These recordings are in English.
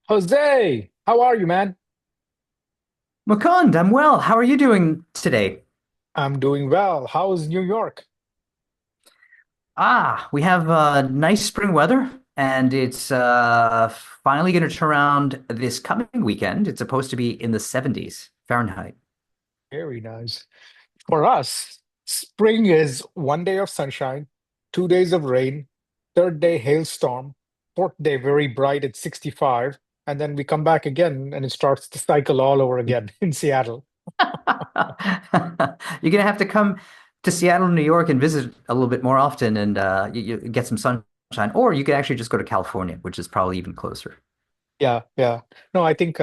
Jose, how are you, man? Mukund, I'm well. How are you doing today? I'm doing well. How's New York? We have nice spring weather, and it's finally going to turn around this coming weekend. It's supposed to be in the 70s Fahrenheit. Very nice. For us, spring is 1 day of sunshine, 2 days of rain, third day hailstorm, fourth day very bright at 65, and then we come back again and it starts the cycle all over again in Seattle. You're going to have to come to Seattle, New York, and visit a little bit more often, and you get some sunshine. Or you could actually just go to California, which is probably even closer. Yeah, yeah. No, I think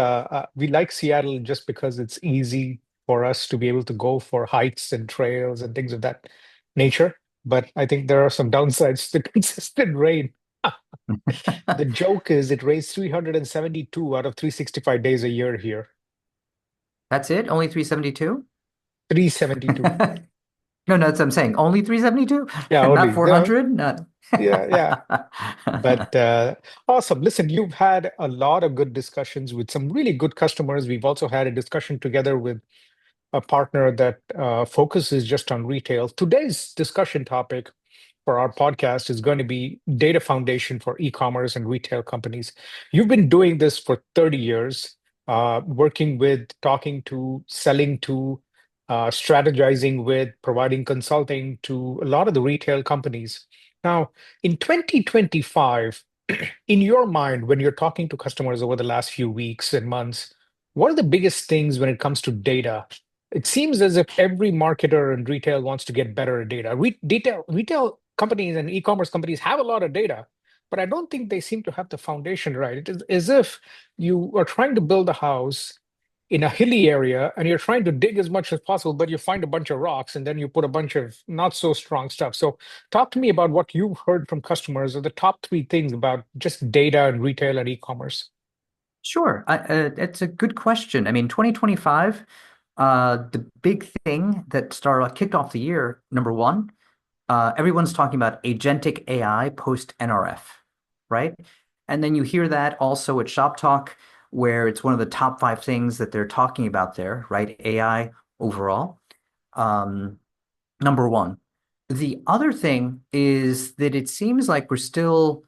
we like Seattle just because it's easy for us to be able to go for hikes and trails and things of that nature. But I think there are some downsides to consistent rain. The joke is it rains 372 out of 365 days a year here. That's it? Only 372? 372. No, no, that's what I'm saying. Only 372? Yeah, Not only. 400? Not. Yeah, yeah. But awesome. Listen, you've had a lot of good discussions with some really good customers. We've also had a discussion together with a partner that focuses just on retail. Today's discussion topic for our podcast is going to be data foundation for e-commerce and retail companies. You've been doing this for 30 years, working with, talking to, selling to, strategizing with, providing consulting to a lot of the retail companies. Now, in 2025, in your mind, when you're talking to customers over the last few weeks and months, what are the biggest things when it comes to data? It seems as if every marketer in retail wants to get better at data. Retail companies and e-commerce companies have a lot of data, but I don't think they seem to have the foundation right. It is as if you are trying to build a house in a hilly area and you're trying to dig as much as possible, but you find a bunch of rocks and then you put a bunch of not so strong stuff. So, talk to me about what you've heard from customers or the top three things about just data and retail and e-commerce. Sure. It's a good question. I mean, 2025, the big thing that started kicked off the year, number one, everyone's talking about agentic AI post NRF, right? And then you hear that also at Shop Talk, where it's one of the top five things that they're talking about there, right? AI overall. Um, Number one. The other thing is that it seems like we're still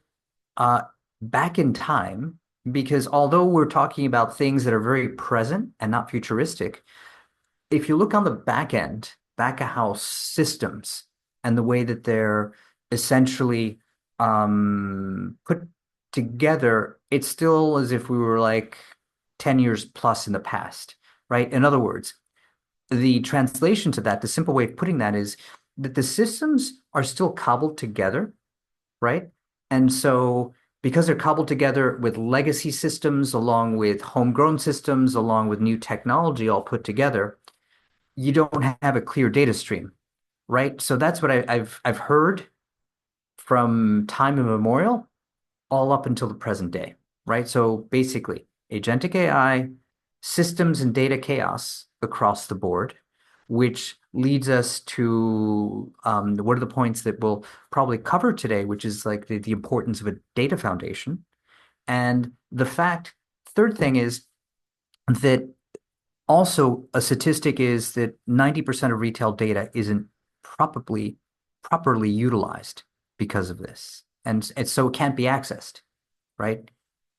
uh, back in time because although we're talking about things that are very present and not futuristic, if you look on the back end, back of house systems and the way that they're essentially put together, it's still as if we were like 10 years plus in the past, right? In other words, the translation to that, the simple way of putting that is that the systems are still cobbled together, right? And so because they're cobbled together with legacy systems, along with homegrown systems, along with new technology all put together, you don't have a clear data stream, right? So that's what I've heard from time immemorial all up until the present day, right? So basically, agentic AI, systems and data chaos across the board, which leads us to what are the points that we'll probably cover today, which is like the importance of a data foundation. And the fact, third thing is that also a statistic is that 90% of retail data isn't properly utilized because of this. And so it can't be accessed, right?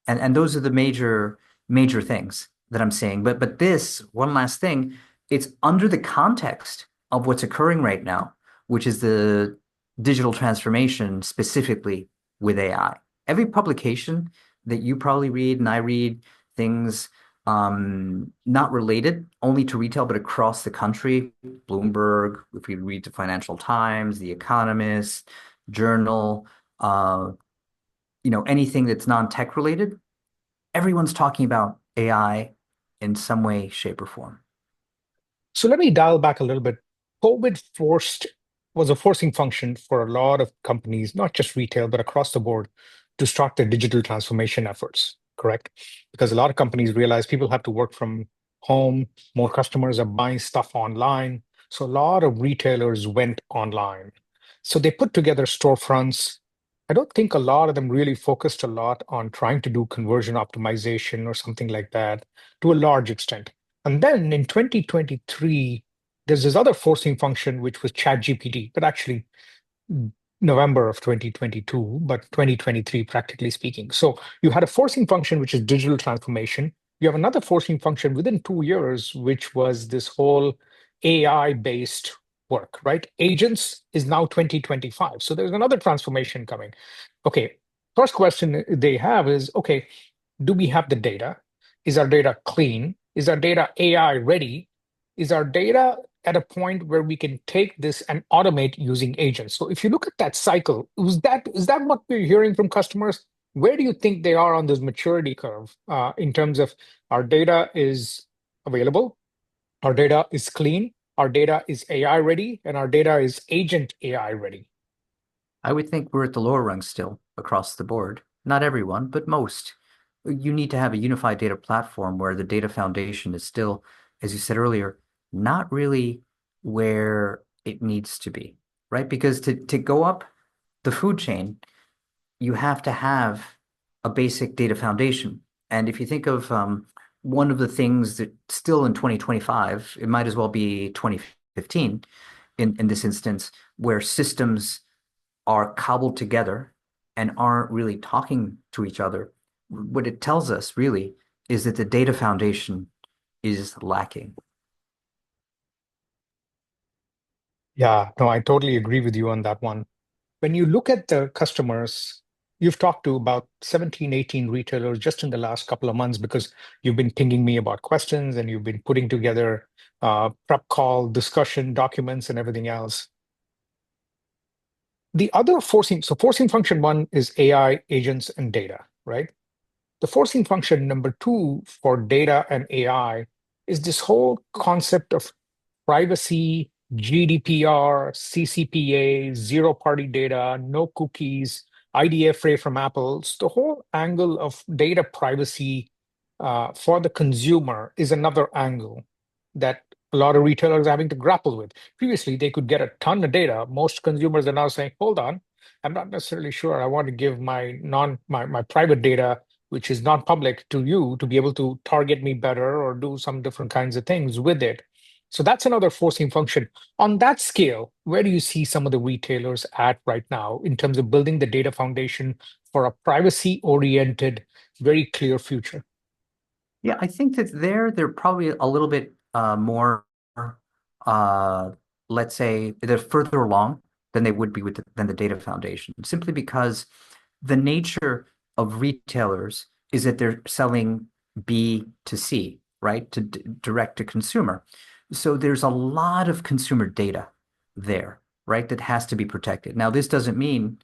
And those are the major things that I'm saying. But this one last thing, it's under the context of what's occurring right now, which is the digital transformation specifically with AI. Every publication that you probably read and I read things not related only to retail, but across the country, Bloomberg, if we read the Financial Times, The Economist, Journal, uh, anything that's non-tech related, everyone's talking about AI in some way, shape, or form. So let me dial back a little bit. COVID forced was a forcing function for a lot of companies, not just retail, but across the board, to start their digital transformation efforts, correct? Because a lot of companies realize people have to work from home, more customers are buying stuff online. So a lot of retailers went online. So they put together storefronts, I don't think a lot of them really focused a lot on trying to do conversion optimization or something like that to a large extent. And then in 2023, there's this other forcing function, which was ChatGPT, but actually November of 2022, but 2023, practically speaking. So you had a forcing function, which is digital transformation. You have another forcing function within 2 years, which was this whole AI-based work, right? Agents is now 2025. So there's another transformation coming. Okay, first question they have is, okay, do we have the data? Is our data clean? Is our data AI ready? Is our data at a point where we can take this and automate using agents? So if you look at that cycle, is that what we're hearing from customers? Where do you think they are on this maturity curve in terms of our data is available, our data is clean, our data is AI ready, and our data is agent AI ready? I would think we're at the lower rungs still across the board. Not everyone, but most. You need to have a unified data platform where the data foundation is still, as you said earlier, not really where it needs to be, right? Because to go up the food chain, you have to have a basic data foundation. And if you think of one of the things that still in 2025, it might as well be 2015 in this instance, where systems are cobbled together and aren't really talking to each other, what it tells us really is that the data foundation is lacking. Yeah, no, I totally agree with you on that one. When you look at the customers, you've talked to about 17, 18 retailers just in the last couple of months because you've been pinging me about questions and you've been putting together prep call, discussion documents, and everything else. The other forcing, so forcing function one is AI, agents, and data, right? The forcing function number two for data and AI is this whole concept of privacy, GDPR, CCPA, zero party data, no cookies, IDFA from Apple. So the whole angle of data privacy for the consumer is another angle that a lot of retailers are having to grapple with. Previously, they could get a ton of data. Most consumers are now saying, hold on, I'm not necessarily sure I want to give my private data, which is not public, to you to be able to target me better or do some different kinds of things with it. So that's another forcing function. On that scale, where do you see some of the retailers at right now in terms of building the data foundation for a privacy-oriented, very clear future? Yeah, I think that they're probably a little bit more, uh, let's say, they're further along than they would be with than the data foundation, simply because the nature of retailers is that they're selling B to C, right? To direct to consumer. So there's a lot of consumer data there, right? That has to be protected. Now, this doesn't mean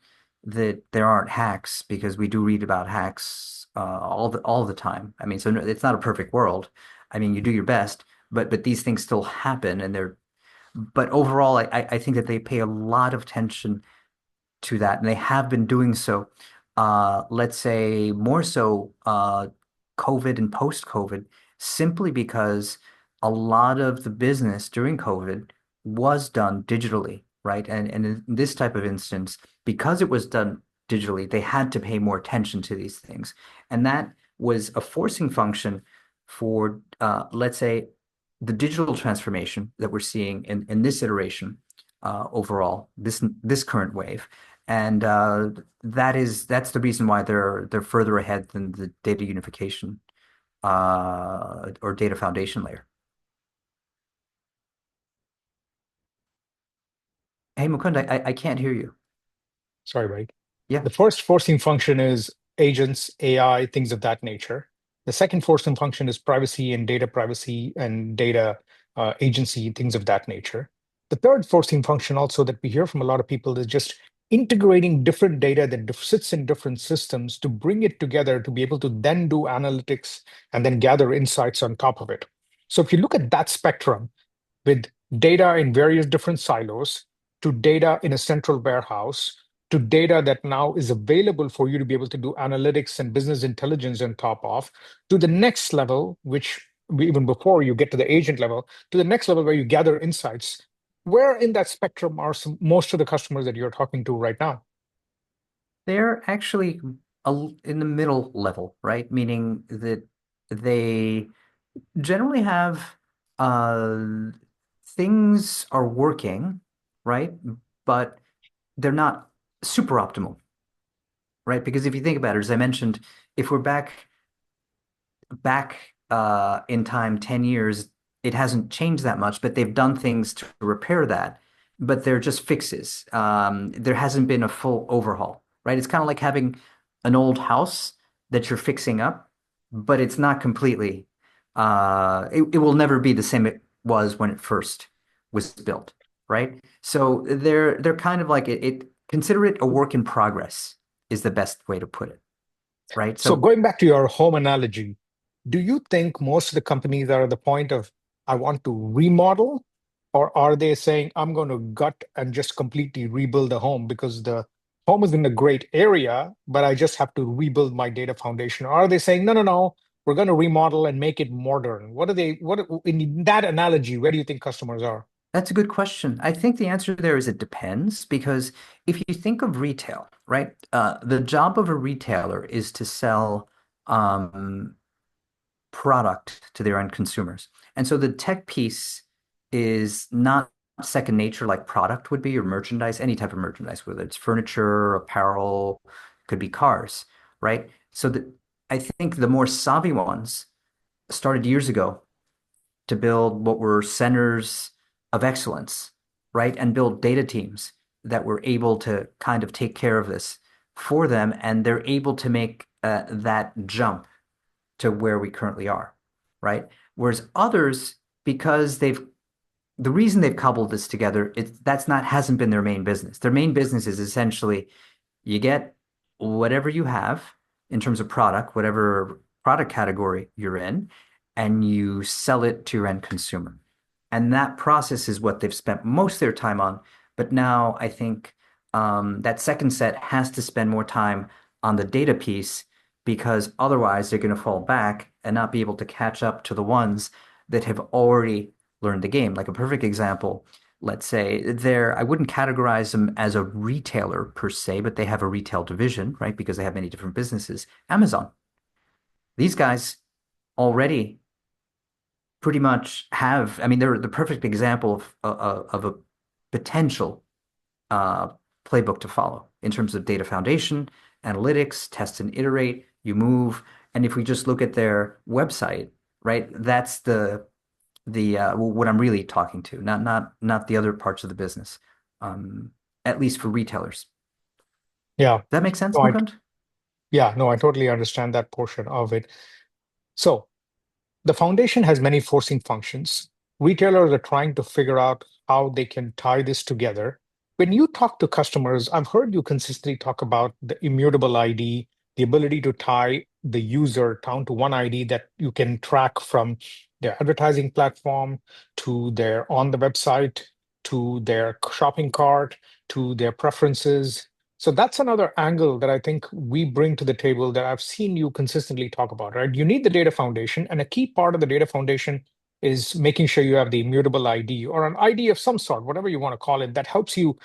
that there aren't hacks, because we do read about hacks all the time. I mean, so it's not a perfect world. I mean, you do your best, but these things still happen, and they're. But overall, I think that they pay a lot of attention to that, and they have been doing so. Let's say more so COVID and post-COVID, simply because a lot of the business during COVID was done digitally, right? And in this type of instance, because it was done digitally, they had to pay more attention to these things. And that was a forcing function for, let's say, the digital transformation that we're seeing in this iteration overall, this current wave. And that's the reason why they're further ahead than the data unification or data foundation layer. Hey, Mukund, I can't hear you. Sorry, right? Yeah. The first forcing function is agents, AI, things of that nature. The second forcing function is privacy and data agency, things of that nature. The third forcing function, also that we hear from a lot of people, is just integrating different data that sits in different systems to bring it together to be able to then do analytics and then gather insights on top of it. So if you look at that spectrum, with data in various different silos to data in a central warehouse to data that now is available for you to be able to do analytics and business intelligence on top of, to the next level, which even before you get to the agent level, to the next level where you gather insights. Where in that spectrum are most of the customers that you're talking to right now? They're actually in the middle level, right? Meaning that they generally have uh, things are working, right? But they're not super optimal, right? Because if you think about it, as I mentioned, if we're back in time 10 years, it hasn't changed that much, but they've done things to repair that, but they're just fixes. There hasn't been a full overhaul, right? It's kind of like having an old house that you're fixing up, but it's not completely, it will never be the same it was when it first was built, right? So they're kind of like consider it a work in progress is the best way to put it, right? So So going back to your home analogy, do you think most of the companies are at the point of, I want to remodel, or are they saying, I'm going to gut and just completely rebuild the home because the home is in a great area, but I just have to rebuild my data foundation? Or are they saying, no, no, no, we're going to remodel and make it modern? What in that analogy, where do you think customers are? that's a good question. I think the answer there is it depends because if you think of retail, right, the job of a retailer is to sell um, product to their end consumers. And so the tech piece is not second nature like product would be or merchandise, any type of merchandise, whether it's furniture, apparel, could be cars, right? I think the more savvy ones started years ago to build what were centers of excellence, right? And build data teams that were able to kind of take care of this for them. And they're able to make that jump to where we currently are, right? Whereas others, because the reason they've cobbled this together, that's not hasn't been their main business. Their main business is essentially you get whatever you have in terms of product, whatever product category you're in, and you sell it to your end consumer. And that process is what they've spent most of their time on. But now I think that second set has to spend more time on the data piece because otherwise they're going to fall back and not be able to catch up to the ones that have already learned the game. Like a perfect example, let's say I wouldn't categorize them as a retailer per se, but they have a retail division, right? Because they have many different businesses. Amazon, these guys already pretty much have, I mean, they're the perfect example of a potential uh, playbook to follow in terms of data foundation, analytics, test and iterate, you move. And if we just look at their website, right, that's what I'm really talking to, not the other parts of the business, um, at least for retailers. Yeah. That makes sense, No, I, Mukund? yeah, no, I totally understand that portion of it. So the foundation has many forcing functions. Retailers are trying to figure out how they can tie this together. When you talk to customers, I've heard you consistently talk about the immutable ID, the ability to tie the user down to one ID that you can track from their advertising platform to their on the website to their shopping cart to their preferences. So that's another angle that I think we bring to the table that I've seen you consistently talk about, right? You need the data foundation, and a key part of the data foundation is making sure you have the immutable ID or an ID of some sort, whatever you want to call it, that helps you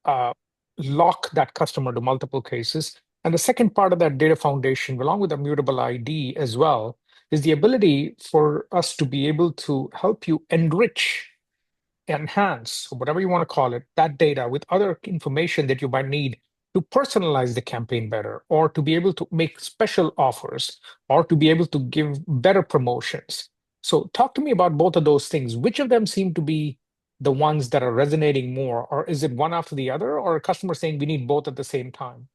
uh, lock that customer to multiple cases. And the second part of that data foundation, along with the immutable ID as well, is the ability for us to be able to help you enrich, enhance, or whatever you want to call it, that data with other information that you might need to personalize the campaign better, or to be able to make special offers, or to be able to give better promotions. So, talk to me about both of those things. Which of them seem to be the ones that are resonating more, or is it one after the other, or a customer saying we need both at the same time?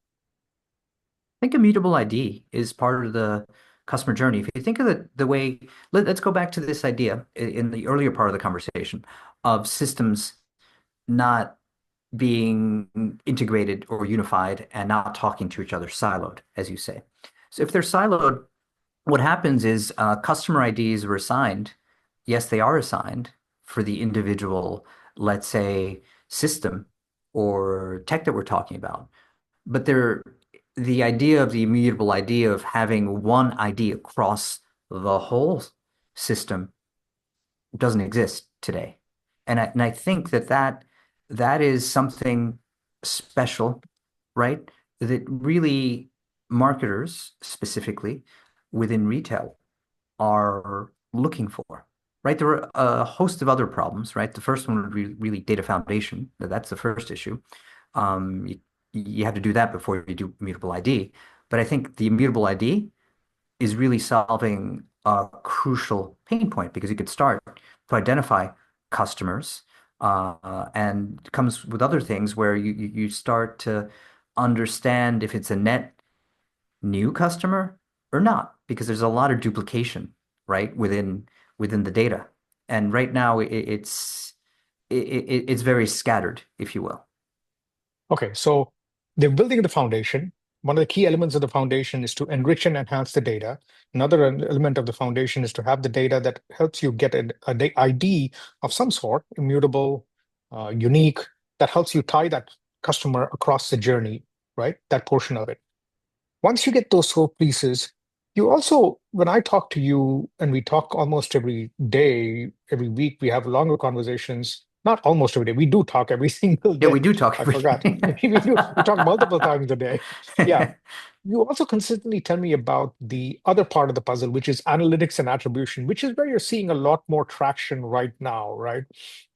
I think immutable ID is part of the customer journey. If you think of the way, let's go back to this idea in the earlier part of the conversation of systems not being integrated or unified and not talking to each other, siloed, as you say. So if they're siloed, what happens is customer IDs were assigned. Yes, they are assigned for the individual, let's say, system or tech that we're talking about. But the idea of the immutable idea of having one ID across the whole system doesn't exist today. And I think that is something special, right? that really marketers specifically within retail are looking for, right? There are a host of other problems, right? The first one would be really data foundation. That's the first issue. You, you have to do that before you do immutable ID. But I think the immutable ID is really solving a crucial pain point because you could start to identify customers and comes with other things where you start to understand if it's a net new customer or not, because there's a lot of duplication, right, within the data. And right now it's very scattered, if you will. Okay, so they're building the foundation. One of the key elements of the foundation is to enrich and enhance the data. Another element of the foundation is to have the data that helps you get a ID of some sort, immutable, unique, that helps you tie that customer across the journey, right? That portion of it. Once you get those four pieces, you also, when I talk to you, and we talk almost every day, every week, we have longer conversations. Not almost every day, we do talk every single Yeah, we day. do talk I every forgot. day. We talk multiple times a day. Yeah. You also consistently tell me about the other part of the puzzle, which is analytics and attribution, which is where you're seeing a lot more traction right now, right?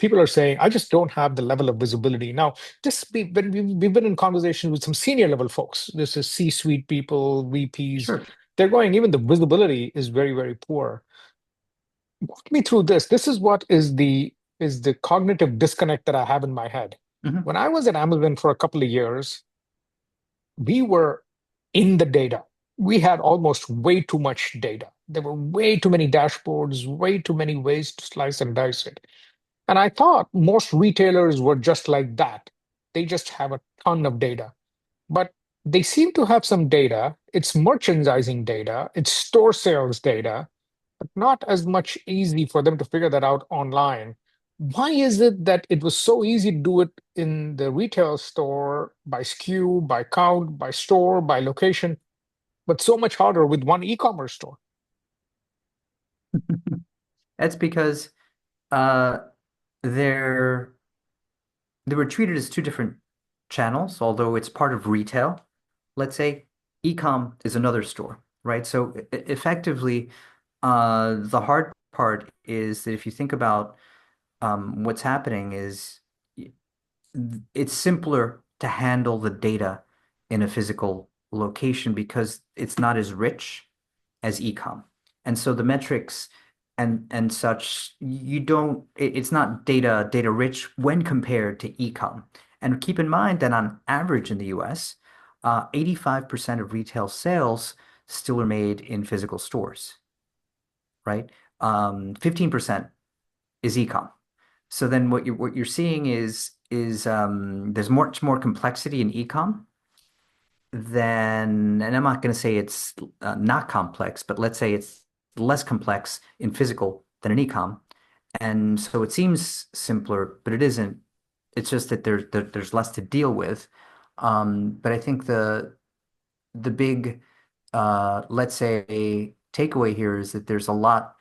People are saying, I just don't have the level of visibility. Now, when we've been in conversation with some senior level folks. This is C-suite people, VPs. Sure. They're going, even the visibility is very, very poor. Walk me through this. This is what is the cognitive disconnect that I have in my head. Mhm. When I was at Amazon for a couple of years, we were in the data. We had almost way too much data. There were way too many dashboards, way too many ways to slice and dice it. And I thought most retailers were just like that. They just have a ton of data. But they seem to have some data. It's merchandising data, it's store sales data, but not as much easy for them to figure that out online. Why is it that it was so easy to do it in the retail store by SKU, by count, by store, by location, but so much harder with one e-commerce store? That's because uh, they're they were treated as two different channels, although it's part of retail. Let's say ecom is another store, right? So effectively, the hard part is that if you think about what's happening is it's simpler to handle the data in a physical location because it's not as rich as ecom. And so the metrics and such, you don't, it's not data rich when compared to ecom. And keep in mind that on average in the US, 85% of retail sales still are made in physical stores, right? 15% is ecom. So then what you're seeing is there's much more complexity in ecom than, and I'm not going to say it's not complex, but let's say it's less complex in physical than in ecom. And so it seems simpler, but it isn't. It's just that there's less to deal with. But I think the big let's say takeaway here is that there's a lot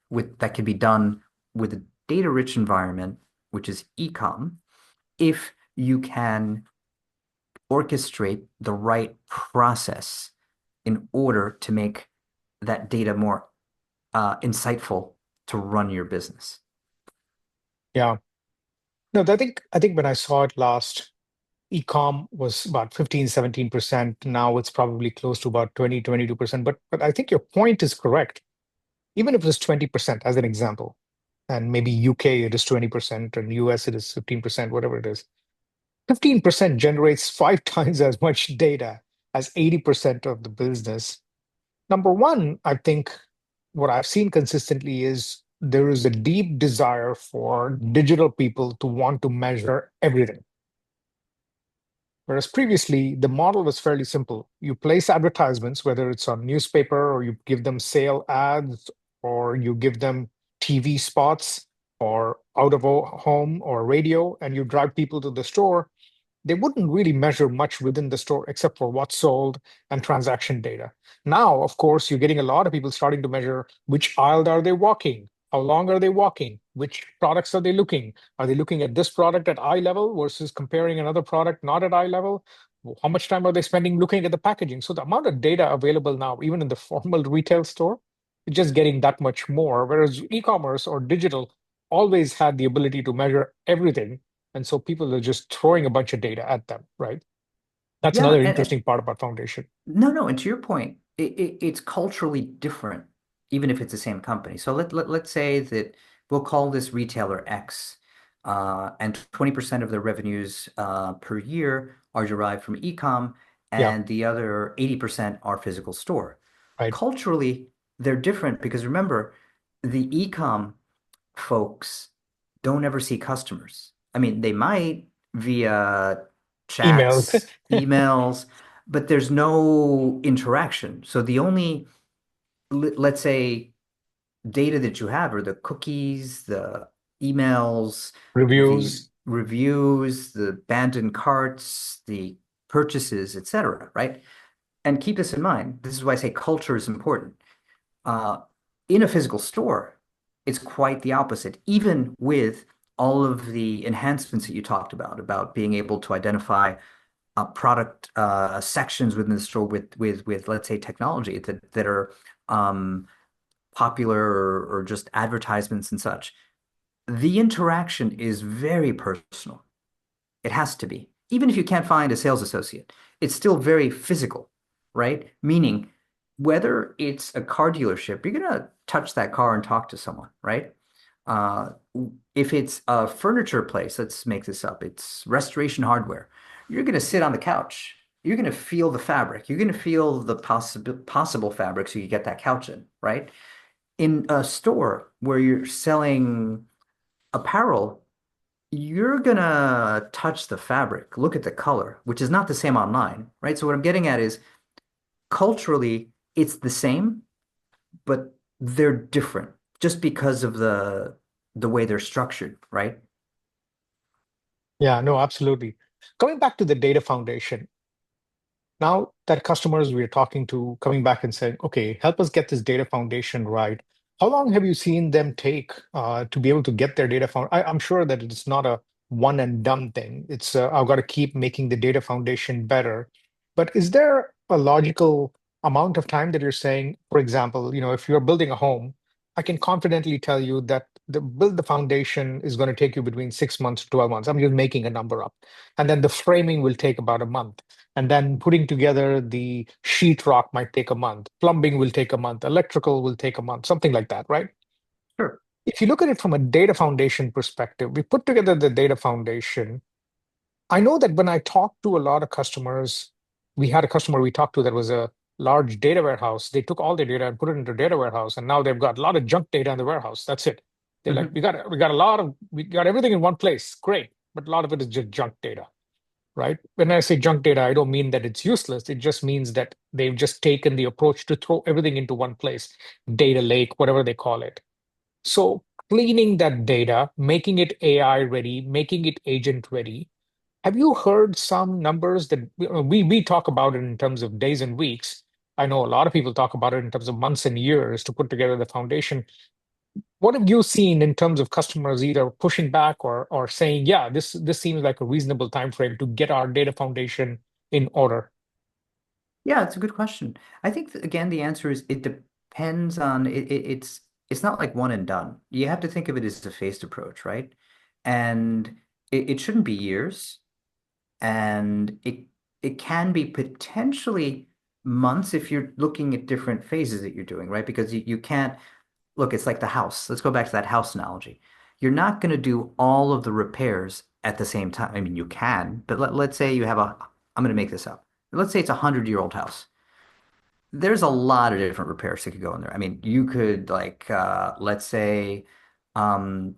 with that can be done with a data-rich environment, which is ecom, if you can orchestrate the right process in order to make that data more insightful to run your business. Yeah. No, I think when I saw it last, e-com was about 15, 17%. Now it's probably close to about 20, 22%. But I think your point is correct. Even if it's 20% as an example, and maybe UK it is 20% and US it is 15%, whatever it is. 15% generates five times as much data as 80% of the business. Number one, I think what I've seen consistently is there is a deep desire for digital people to want to measure everything. Whereas previously, the model was fairly simple. You place advertisements, whether it's on newspaper or you give them sale ads or you give them TV spots or out of home or radio, and you drive people to the store. They wouldn't really measure much within the store except for what's sold and transaction data. Now, of course, you're getting a lot of people starting to measure which aisle are they walking, how long are they walking, which products are they looking at this product at eye level versus comparing another product not at eye level. How much time are they spending looking at the packaging? So the amount of data available now, even in the formal retail store, is just getting that much more. Whereas e-commerce or digital always had the ability to measure everything. And so people are just throwing a bunch of data at them, right? That's Yeah, another and interesting part about Foundation. no, and to your point, it's culturally different, even if it's the same company. So let's say that we'll call this retailer X, and 20% of their revenues per year are derived from e-com, Yeah, and the other 80% are physical store. right. Culturally, they're different because remember, the e-com folks don't ever see customers. I mean, they might via Emails. chats, emails, but there's no interaction. So the only, let's say, data that you have are the cookies, the emails, the Reviews. reviews, the abandoned carts, the purchases, etc., right? And keep this in mind. This is why I say culture is important. Uh, in a physical store, it's quite the opposite, even with all of the enhancements that you talked about being able to identify product sections within the store with let's say technology that are um, popular or just advertisements and such. The interaction is very personal. It has to be. Even if you can't find a sales associate, it's still very physical, right? Meaning, whether it's a car dealership, you're gonna touch that car and talk to someone, right? Uh, if it's a furniture place, let's make this up, it's restoration hardware. You're gonna sit on the couch. You're gonna feel the fabric. You're gonna feel the possible fabric so you get that couch in, right? In a store where you're selling apparel, you're gonna touch the fabric, look at the color, which is not the same online, right? So what I'm getting at is culturally, it's the same, but they're different just because of the way they're structured, right? Yeah, no, absolutely. Coming back to the data foundation, now that customers we're talking to coming back and saying, okay, help us get this data foundation right. How long have you seen them take to be able to get their data found? I'm sure that it's not a one and done thing. It's I've got to keep making the data foundation better. But is there a logical amount of time that you're saying, for example, if you're building a home, I can confidently tell you that the build the foundation is going to take you between 6 months to 12 months. I'm just making a number up. And then the framing will take about a month. And then putting together the sheetrock might take a month. Plumbing will take a month. Electrical will take a month, something like that, right? Sure. If you look at it from a data foundation perspective, we put together the data foundation. I know that when I talked to a lot of customers, we had a customer we talked to that was a large data warehouse. They took all their data and put it into a data warehouse, and now they've got a lot of junk data in the warehouse. That's it. They're like, Hmm. we got everything in one place. Great. But a lot of it is just junk data, right? When I say junk data, I don't mean that it's useless. It just means that they've just taken the approach to throw everything into one place, data lake, whatever they call it. So cleaning that data, making it AI ready, making it agent ready. Have you heard some numbers that we talk about it in terms of days and weeks? I know a lot of people talk about it in terms of months and years to put together the foundation. What have you seen in terms of customers either pushing back or saying, yeah, this seems like a reasonable time frame to get our data foundation in order? Yeah, it's a good question. I think again the answer is it depends on it's not like one and done. You have to think of it as a phased approach, right? And it shouldn't be years. And it can be potentially months if you're looking at different phases that you're doing, right? Because you can't look, it's like the house. Let's go back to that house analogy. You're not going to do all of the repairs at the same time. I mean, you can, but let's say you have I'm going to make this up. Let's say it's a 100-year-old house. There's a lot of different repairs that could go in there. I mean, you could like let's say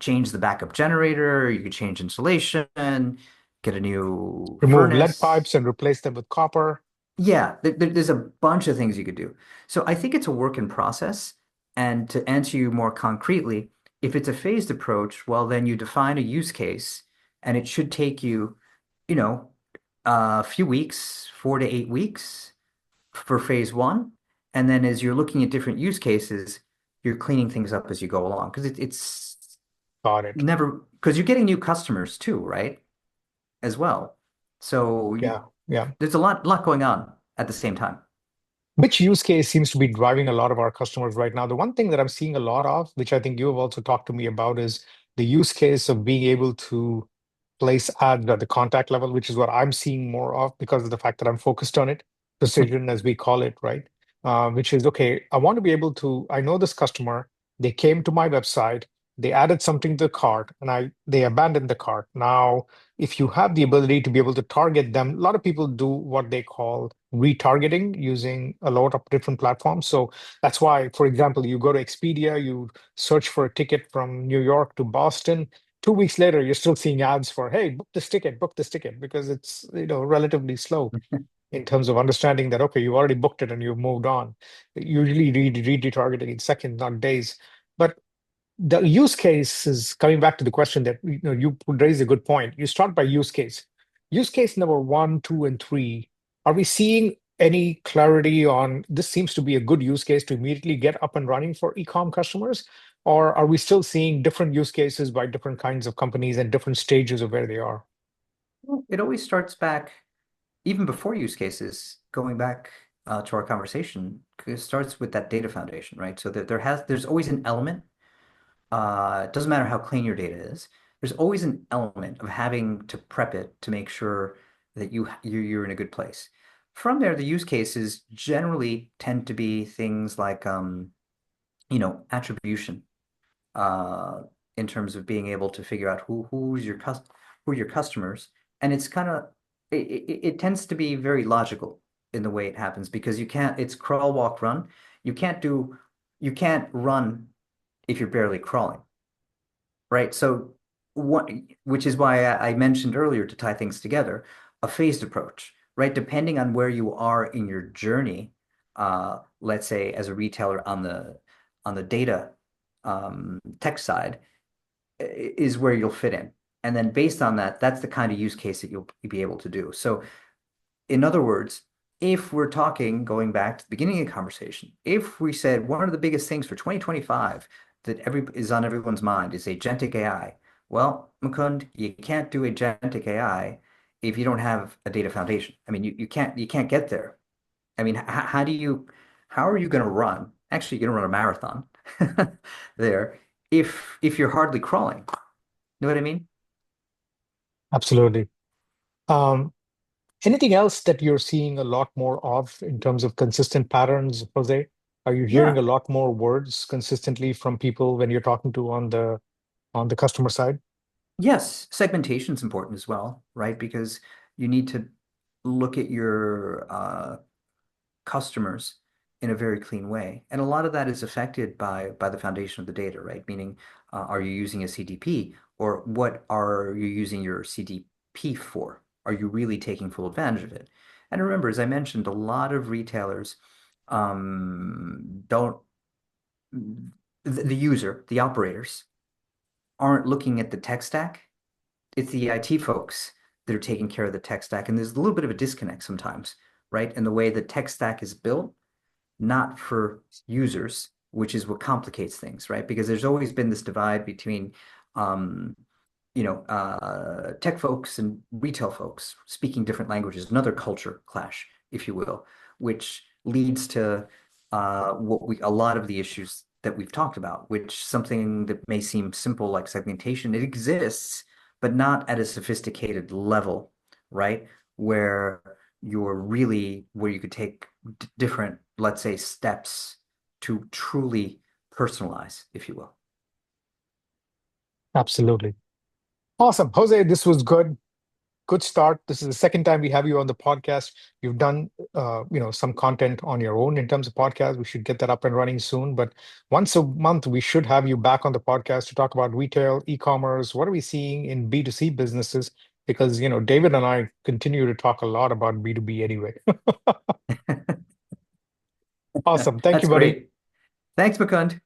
change the backup generator, you could change insulation, get a new Remove lead furnace. pipes and replace them with copper. Yeah, there's a bunch of things you could do. So I think it's a work in process. And to answer you more concretely, if it's a phased approach, well, then you define a use case and it should take you, you know, a few weeks, 4 to 8 weeks for phase one. And then as you're looking at different use cases, you're cleaning things up as you go along because it's Got it. never because you're getting new customers too, right? As well. So Yeah. Yeah. There's a lot going on at the same time. Which use case seems to be driving a lot of our customers right now? The one thing that I'm seeing a lot of, which I think you have also talked to me about, is the use case of being able to place ads at the contact level, which is what I'm seeing more of because of the fact that I'm focused on it, precision as we call it, right? Which is okay, I want to be able to, I know this customer, they came to my website, they added something to the cart, and they abandoned the cart. Now, if you have the ability to be able to target them, a lot of people do what they call retargeting using a lot of different platforms. So that's why, for example, you go to Expedia, you search for a ticket from New York to Boston. 2 weeks later, you're still seeing ads for, hey, book this ticket, because it's, relatively slow in terms of understanding that, okay, you already booked it and you've moved on. Usually retargeting in seconds, not days. But the use case is coming back to the question that you raised a good point. You start by use case. Use case number one, two, and three. Are we seeing any clarity on this? Seems to be a good use case to immediately get up and running for e-com customers, or are we still seeing different use cases by different kinds of companies and different stages of where they are? It always starts back, even before use cases, going back to our conversation, it starts with that data foundation, right? So that there's always an element. It doesn't matter how clean your data is. There's always an element of having to prep it to make sure that you're in a good place. From there, the use cases generally tend to be things like attribution, uh, in terms of being able to figure out who are your customers, and it's kind of it tends to be very logical in the way it happens because you can't. It's crawl, walk, run. You can't do you can't run if you're barely crawling, right? So what, which is why I mentioned earlier to tie things together, a phased approach, right? Depending on where you are in your journey, let's say as a retailer on the data tech side is where you'll fit in. And then based on that, that's the kind of use case that you'll be able to do. So in other words, if we're talking, going back to the beginning of the conversation, if we said one of the biggest things for 2025 that every is on everyone's mind is agentic AI, well, Mukund, you can't do agentic AI if you don't have a data foundation. I mean, you can't get there. I mean, how are you going to run? Actually, you're going to run a marathon there if you're hardly crawling. Know what I mean? Absolutely. Um, Anything else that you're seeing a lot more of in terms of consistent patterns, Jose? Are you hearing Yeah. a lot more words consistently from people when you're talking to on the customer side? Yes, segmentation is important as well, right? Because you need to look at your customers in a very clean way. And a lot of that is affected by the foundation of the data, right? Meaning, are you using a CDP or what are you using your CDP for? Are you really taking full advantage of it? And remember, as I mentioned, a lot of retailers don't, the user, the operators, aren't looking at the tech stack. It's the IT folks that are taking care of the tech stack. And there's a little bit of a disconnect sometimes, right? In the way the tech stack is built, not for users, which is what complicates things, right? Because there's always been this divide between, um, tech folks and retail folks speaking different languages, another culture clash, if you will, which leads to a lot of the issues that we've talked about, which something that may seem simple like segmentation, it exists, but not at a sophisticated level, right? Where where you could take different, let's say, steps to truly personalize, if you will. Absolutely. Awesome. Jose, this was good. Good start. This is the second time we have you on the podcast. You've done, some content on your own in terms of podcast. We should get that up and running soon. But once a month, we should have you back on the podcast to talk about retail, e-commerce. What are we seeing in B2C businesses? Because, David and I continue to talk a lot about B2B anyway. Awesome. Thank That's you, buddy. great. Thanks, Mukund.